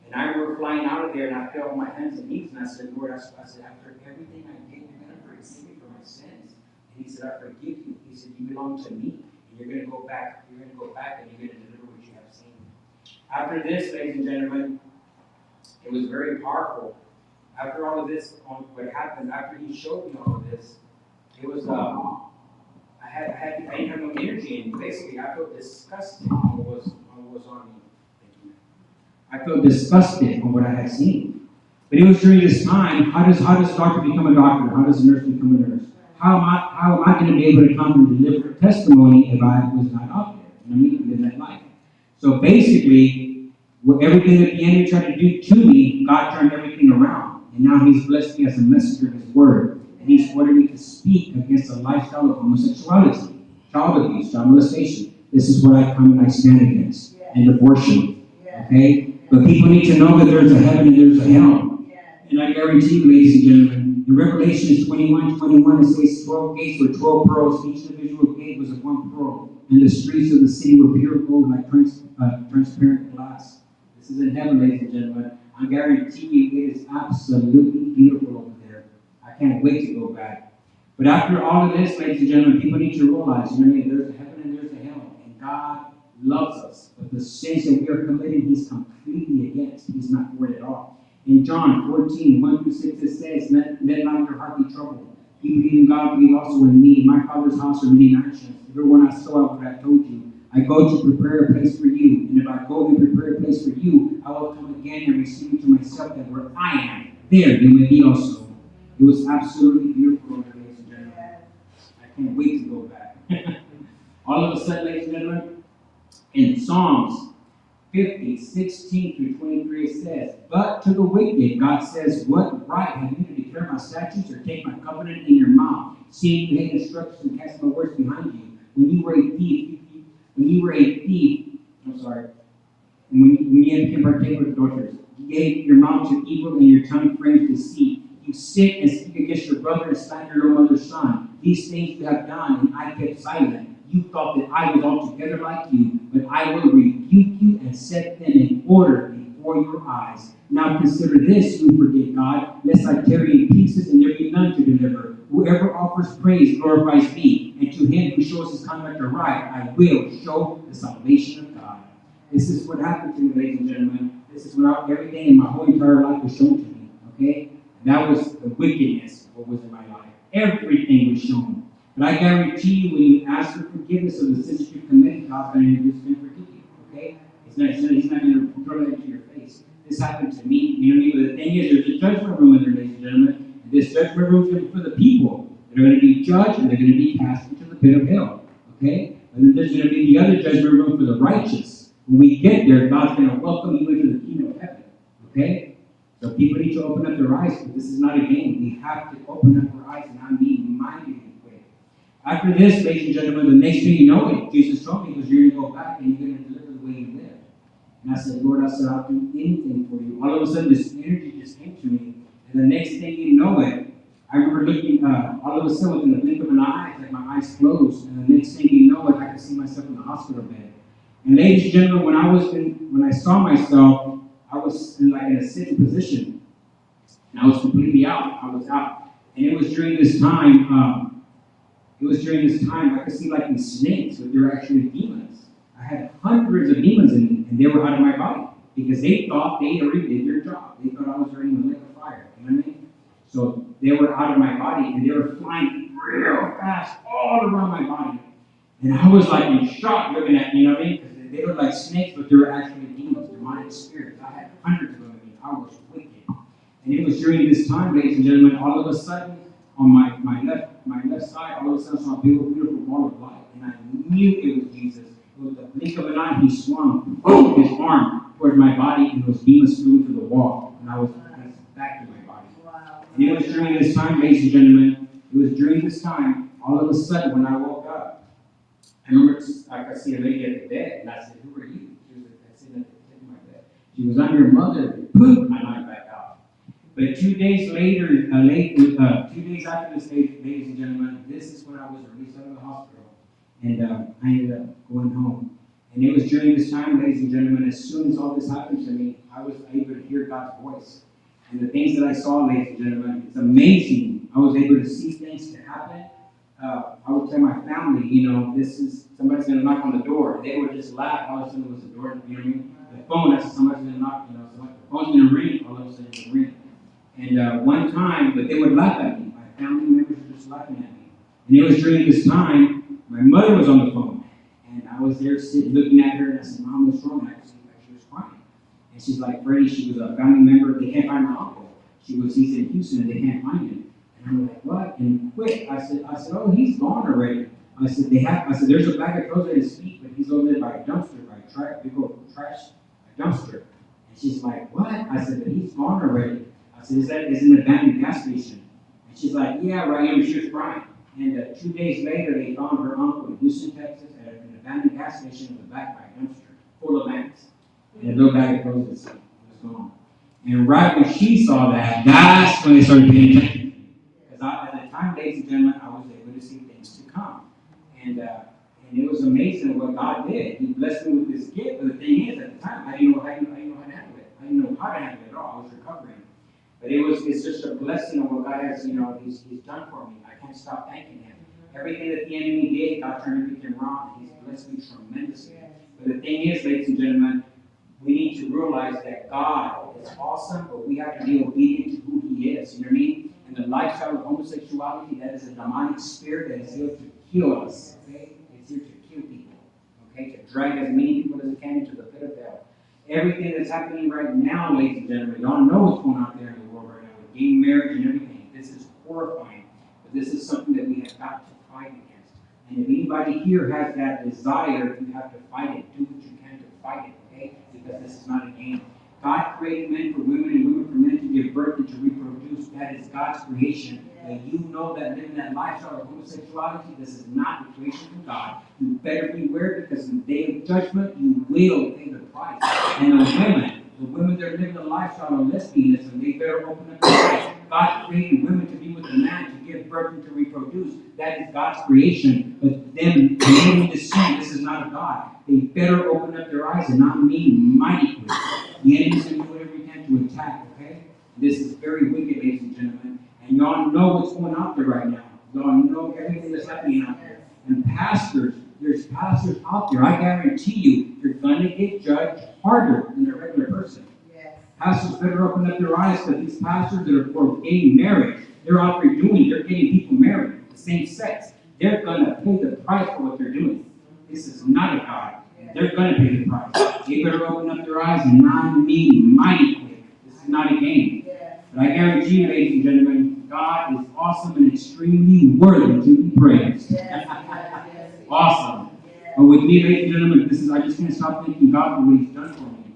And I remember flying out of there, and I fell on my hands and knees, and I said, Lord, after everything I did, you're going to forgive me for my sins. And he said, I forgive you. He said, you belong to me. And you're going to go back. You're going to go back, and you're going to deliver what you have seen. After this, ladies and gentlemen, It was very powerful. After all of this, what happened, after he showed me all of this, it was, I didn't have no energy, and basically I felt disgusted on what was on me. Thank you. I felt disgusted on what I had seen. But it was during this time, how does a doctor become a doctor? How does a nurse become a nurse? How am I going to be able to come and deliver a testimony if I was not out there? You know what I mean? Live that life. So basically, everything that the enemy tried to do to me, God turned everything around. And now He's blessed me as a messenger of His word. And He's ordered me to speak against a lifestyle of homosexuality, child abuse, child molestation. This is what I come and I stand against. And abortion. Okay? But people need to know that there's a heaven and there's a hell. And I guarantee you, ladies and gentlemen, in Revelation 21:21, it says 12 gates were 12 pearls. Each individual gate was of one pearl. And the streets of the city were pure gold like transparent glass. This is in heaven, ladies and gentlemen. I guarantee you it is absolutely beautiful over there. I can't wait to go back. But after all of this, ladies and gentlemen, people need to realize, you know, there's a heaven and there's a hell. And God loves us. But the sins that we are committing, He's completely against. He's not for it at all. In John 14:1-6, it says, let not your heart be troubled. You believe in God, believe also in me. In my Father's house are many mansions. If everyone I saw what I told you, I go to prepare a place for you. And if I go and prepare a place for you, I will come again and receive you to myself, that where I am, there you may be also. It was absolutely beautiful, ladies and gentlemen. I can't wait to go back. All of a sudden, ladies and gentlemen, in Psalms 50:16-23, it says, but to the wicked, God says, what right have you to declare my statutes or take my covenant in your mouth, seeing you hate instructions and cast my words behind you? When you were a thief, I'm sorry, and when you became partaker of adulterers, you gave your mouth to evil and your tongue framed deceit. You sit and speak against your brother and slander your mother's son. These things you have done, and I kept silent. You thought that I was altogether like you, but I will rebuke you and set them in order before your eyes. Now consider this, you forget God, lest I tear you in pieces and there be none to deliver. Whoever offers praise glorifies me, and to him who shows his conduct aright, I will show the salvation of God. This is what happened to me, ladies and gentlemen. This is what everything in my whole entire life was shown to me. Okay? And that was the wickedness of what was in my life. Everything was shown. But I guarantee you, when you ask for forgiveness of the sins that you committed, God's going to forgive you. Okay? He's not going to throw that into your face. This happened to me. You know what I mean? But the thing is, there's a judgment room in there, ladies and gentlemen. And this judgment room is going to be for the people that are going to be judged and they're going to be cast into the pit of hell. Okay? And then there's going to be the other judgment room for the righteous. When we get there, God's going to welcome you into the kingdom of heaven. Okay? So people need to open up their eyes, but this is not a game. We have to open up our eyes and not be minded. After this, ladies and gentlemen, the next thing you know it, Jesus told me, because you're going to go back and you're going to deliver the way you live. And I said, Lord, I'll do anything for you. All of a sudden, this energy just came to me. And the next thing you know it, I remember looking, all of a sudden, within the blink of an eye, it's like my eyes closed. And the next thing you know it, I could see myself in the hospital bed. And ladies and gentlemen, when I saw myself, I was in a sitting position. And I was completely out. I was out. And it was during this time, I could see these snakes, but they were actually demons. I had hundreds of demons in me, and they were out of my body because they thought they already did their job. They thought I was burning a lake of fire. You know what I mean? So they were out of my body, and they were flying real fast all around my body. And I was in shock looking at, you know what I mean? Because they looked like snakes, but they were actually demons, demonic spirits. I had hundreds of them in me. I was wicked. And it was during this time, ladies and gentlemen, all of a sudden, on my left side, all of a sudden I saw a beautiful ball of light. And I knew it was Jesus. It was the blink of an eye, he swung, boom, his arm towards my body, and those demons flew into the wall. And I was back to my body. Wow. And it was during this time, ladies and gentlemen, all of a sudden, when I woke up, I remember I could see a lady at the bed, and I said, who are you? She was sitting at the end of my bed. She was, I'm your mother. Boom, I knocked back out. But 2 days later, 2 days after this, ladies and gentlemen, this is when I was released out of the hospital. And I ended up going home. And it was during this time, ladies and gentlemen, as soon as all this happened to me, I was able to hear God's voice. And the things that I saw, ladies and gentlemen, it's amazing. I was able to see things to happen. I would tell my family, somebody's going to knock on the door. They would just laugh. All of a sudden it was the door, you know what I mean? The phone, that's somebody's going to knock, the phone's going to ring. all of a sudden it would ring. And one time, but they would laugh at me. My family members were just laughing at me. And it was during this time, my mother was on the phone. And I was there sitting, looking at her, and I said, Mom, what's wrong? And I could see that she was crying. And she's like, Freddie, she was a family member. They can't find my uncle. He's in Houston, and they can't find him. And I'm like, what? And quick, I said, oh, he's gone already. I said, there's a bag of clothes at his feet, but he's over there by a dumpster, by a big old trash, a dumpster. And she's like, what? I said, but he's gone already. I said, is in an abandoned gas station? And she's like, yeah, right here. She was crying. And 2 days later, they found her uncle in Houston, Texas, at an abandoned gas station in the back by a dumpster, full of bags. And a little bag of clothes was gone. And right when she saw that, that's when they started paying attention. Because at the time, ladies and gentlemen, I was able to see things to come. And it was amazing what God did. He blessed me with this gift. But the thing is, at the time, I didn't know how to handle it. I didn't know how to handle it at all. I was recovering. But it's just a blessing of what God has, he's done for me. I can't stop thanking him. Everything that the enemy did, God turned everything around. He's blessed me tremendously. But the thing is, ladies and gentlemen, we need to realize that God is awesome, but we have to be obedient to who he is. You know what I mean? And the lifestyle of homosexuality, that is a demonic spirit that is here to kill us. Okay? It's here to kill people. Okay? To drag as many people as it can into the pit of hell. Everything that's happening right now, ladies and gentlemen, y'all know what's going on there in the world right now with gay marriage and everything. This is horrifying. But this is something that we have got to fight against. And if anybody here has that desire, you have to fight it. Do what you can to fight it. Because this is not a game. God created men for women and women for men to give birth and to reproduce. That is God's creation. And you know that living that lifestyle of homosexuality, this is not the creation of God. You better beware, because in the day of judgment, you will pay the price. And the women that are living the lifestyle of lesbianism, they better open up their eyes. God created women to be with a man to give birth and to reproduce. That is God's creation. But them committing this sin, this is not of God. They better open up their eyes and not be mighty quick. The enemy's going to do whatever he can to attack, okay? This is very wicked, ladies and gentlemen. And y'all know what's going on there right now. Y'all know everything that's happening out there. And pastors, there's pastors out there, I guarantee you, you're going to get judged harder than a regular person. Yes. Pastors better open up their eyes, because these pastors that are for getting married, they're out there they're getting people married, the same sex. They're going to pay the price for what they're doing. This is not a God. They're going to pay the price. They better open up their eyes and not be mighty quick. This is not a game. But I guarantee you, ladies and gentlemen, God is awesome and extremely worthy to be praised. Awesome. But with me, ladies and gentlemen, I just can't stop thanking God for what he's done for me.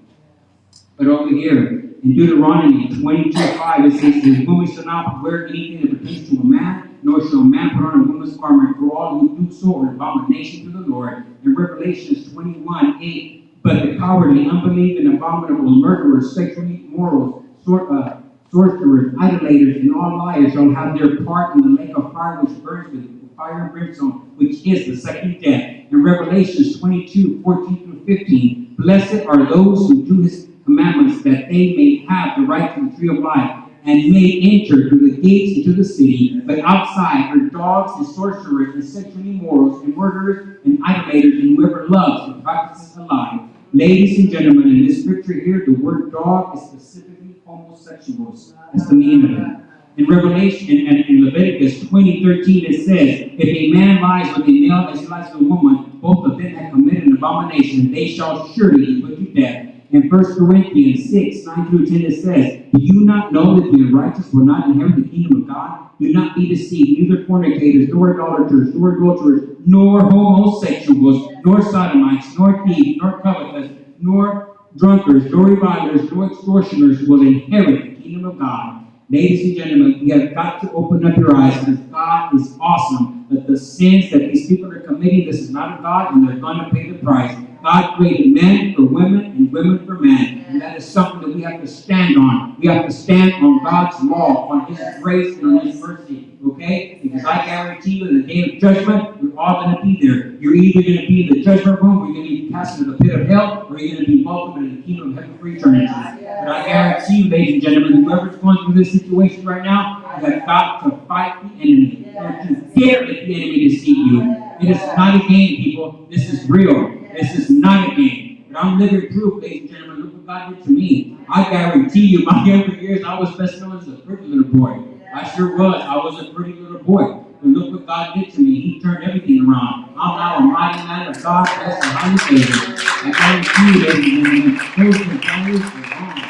But over here, in Deuteronomy 22:5, it says, "The woman shall not wear anything that pertains to a man, nor shall a man put on a woman's garment, for all who do so are an abomination to the Lord." In Revelations 21:8, "But the cowardly, unbelieving, abominable, murderers, sexually immoral, sorcerers, idolaters, and all liars shall have their part in the lake of fire which burns with fire and brimstone, which is the second death." In Revelations 22:14-15, "Blessed are those who do his commandments, that they may have the right to the tree of life, and may enter through the gates into the city. But outside are dogs and sorcerers and sexually immorals and murderers and idolaters and whoever loves and practices a lie." Ladies and gentlemen, in this scripture here, the word dog is specifically homosexuals. That's the meaning of it. In Revelation and in Leviticus 20:13, it says, "If a man lies with a male as he lies with a woman, both of them have committed an abomination. They shall surely be put to death." In 1 Corinthians 6:9-10, it says, "Do you not know that the unrighteous will not inherit the kingdom of God? Do not be deceived, neither fornicators, nor idolaters, nor adulterers, nor homosexuals, nor sodomites, nor thieves, nor covetous, nor drunkards, nor revilers, nor extortioners will inherit the kingdom of God." Ladies and gentlemen, we have got to open up your eyes, because God is awesome. But the sins that these people are committing, this is not of God, and they're going to pay the price. God created men for women and women for men. And that is something that we have to stand on. We have to stand on God's law, on his grace and on his mercy. Okay? Because I guarantee you, in the day of judgment, we're all going to be there. You're either going to be in the judgment room, or you're going to be cast into the pit of hell, or you're going to be welcomed into the kingdom of heaven for eternity. But I guarantee you, ladies and gentlemen, whoever's going through this situation right now, you have got to fight the enemy. Don't you dare let the enemy deceive you. It is not a game, people. This is real. This is not a game. But I'm living proof, ladies and gentlemen. Look what God did to me. I guarantee you, my younger years, I was best known as a pretty little boy. I sure was. I was a pretty little boy. But look what God did to me. He turned everything around. I'm now a mighty man of God, blessed and highly favored. I guarantee you, ladies and gentlemen, those desires are gone.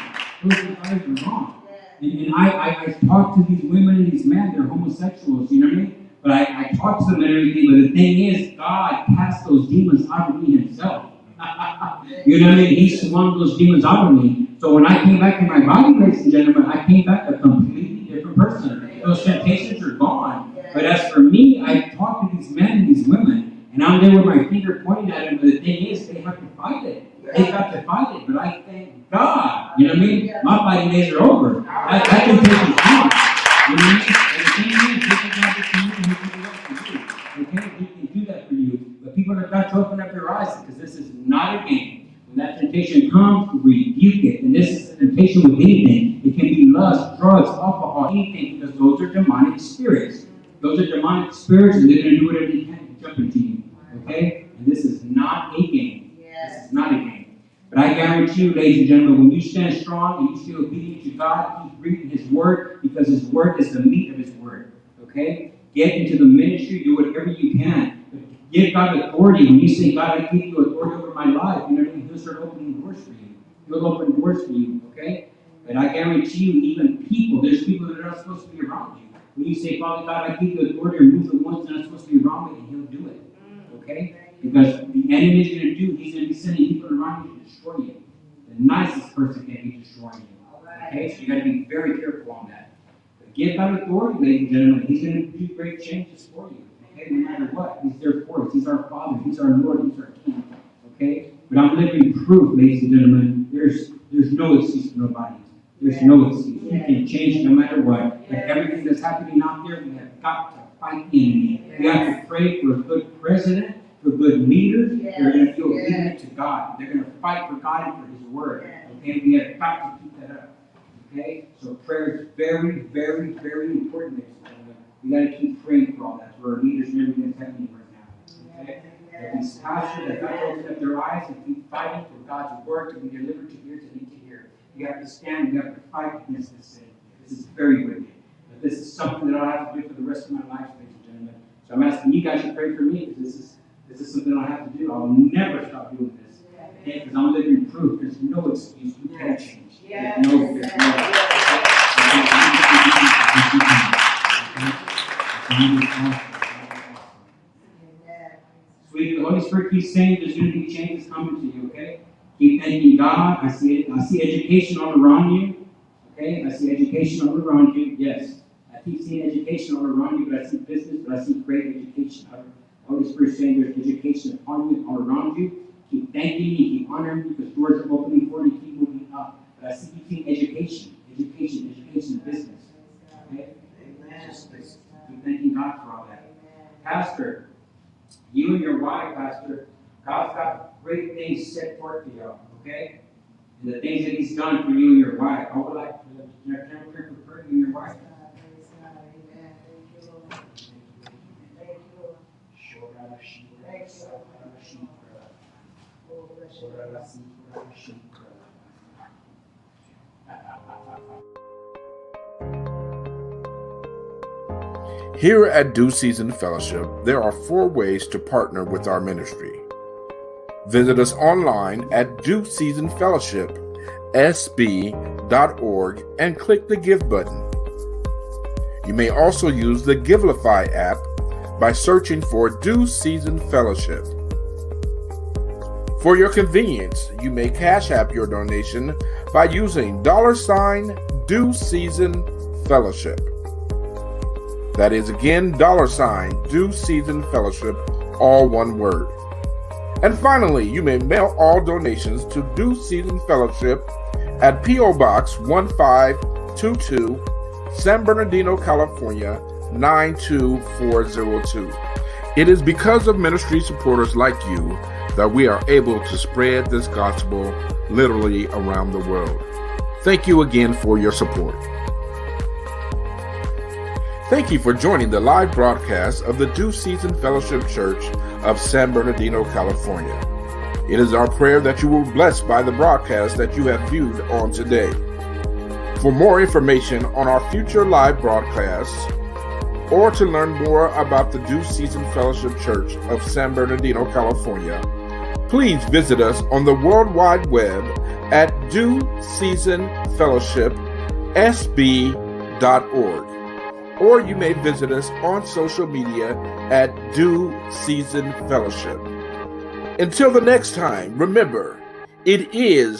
Those desires are gone. And I talk to these women and these men, they're homosexuals, you know what I mean? But I talk to them and everything, but the thing is, God cast those demons out of me himself. You know what I mean? He swung those demons out of me. So when I came back in my body, ladies and gentlemen, I came back a completely different person. Those temptations are gone. But as for me, I talk to these men and these women, and I'm there with my finger pointing at them, but the thing is, they have to fight it. They got to fight it, but I thank God. You know what I mean? My fighting days are over. I can take it on. You know what I mean? And the thing is, this is not just for you, this is what for you. Okay? He can do that for you. But people have got to open up their eyes, because this is not a game. When that temptation comes, rebuke it. And this is a temptation with anything. It can be lust, drugs, alcohol, anything, because those are demonic spirits. Those are demonic spirits, and they're going to do whatever they can to jump into you. Okay? And this is not a game. This is not a game. But I guarantee you, ladies and gentlemen, when you stand strong and you stay obedient to God, keep reading His Word, because His Word is the meat of His Word. Okay? Get into the ministry, do whatever you can. But give God authority. When you say, God, I give you authority over my life, you know what I mean? He'll start opening doors for you. He'll open doors for you. Okay? And I guarantee you, even people, there's people that are not supposed to be around you. When you say, Father God, I give you authority, remove the ones that are not supposed to be around me, and He'll do it. Okay? Because the enemy is going to do, he's going to be sending people around you to destroy you. The nicest person can be destroying you. Okay? So you got to be very careful on that. But give God authority, ladies and gentlemen. He's going to do great changes for you. Okay? No matter what. He's there for us. He's our Father. He's our Lord. He's our King. Okay? But I'm living proof, ladies and gentlemen. There's no excuse for nobody. There's no excuse. You can change no matter what. But everything that's happening out there, we have got to fight the enemy. We have to pray for a good president, for good leaders. They're going to be obedient to God. They're going to fight for God and for His Word. Okay? We have got to keep that up. Okay? So prayer is very, very, very important. We got to keep praying for all that, for our leaders and everything that's happening right now. Okay? That these pastors that God open up their eyes and keep fighting for God's Word to be delivered to ears that need to hear. You have to stand, you have to fight against this sin. This is very wicked. But this is something that I'll have to do for the rest of my life, ladies and gentlemen. So I'm asking you guys to pray for me, because this is something I'll have to do. I'll never stop doing this. Okay? Because I'm living proof. There's no excuse. You can't change. There's no. Sweet, the Holy Spirit keeps saying there's going to be changes coming to you, okay? Keep thanking God. I see education all around you. Okay? I see education all around you. Yes. I keep seeing education all around you, but I see business, but I see great education. The Holy Spirit saying there's education upon you, all around you. Keep thanking me, keep honoring me, because doors are opening for you, keep moving up. But I see you seeing education, business. Okay? Just keep thanking God for all that. Pastor, you and your wife, Pastor, God's got great things set forth for you, okay? And the things that He's done for you and your wife. I would like to pray for you and your wife. Here at Due Season Fellowship, there are 4 ways to partner with our ministry. Visit us online at dueseasonfellowshipsb.org and click the Give button. You may also use the Givelify app by searching for Due Season Fellowship. For your convenience, you may Cash App your donation by using $Due Season Fellowship. That is again $Due Season Fellowship, all one word. And finally, you may mail all donations to Due Season Fellowship at P.O. Box 1522, San Bernardino, California, 92402. It is because of ministry supporters like you that we are able to spread this gospel literally around the world. Thank you again for your support. Thank you for joining the live broadcast of the Due Season Fellowship Church of San Bernardino, California. It is our prayer that you were blessed by the broadcast that you have viewed on today. For more information on our future live broadcasts, or to learn more about the Due Season Fellowship Church of San Bernardino, California, please visit us on the World Wide Web at dueseasonfellowshipsb.org, or you may visit us on social media at Due Season Fellowship. Until the next time, remember, it is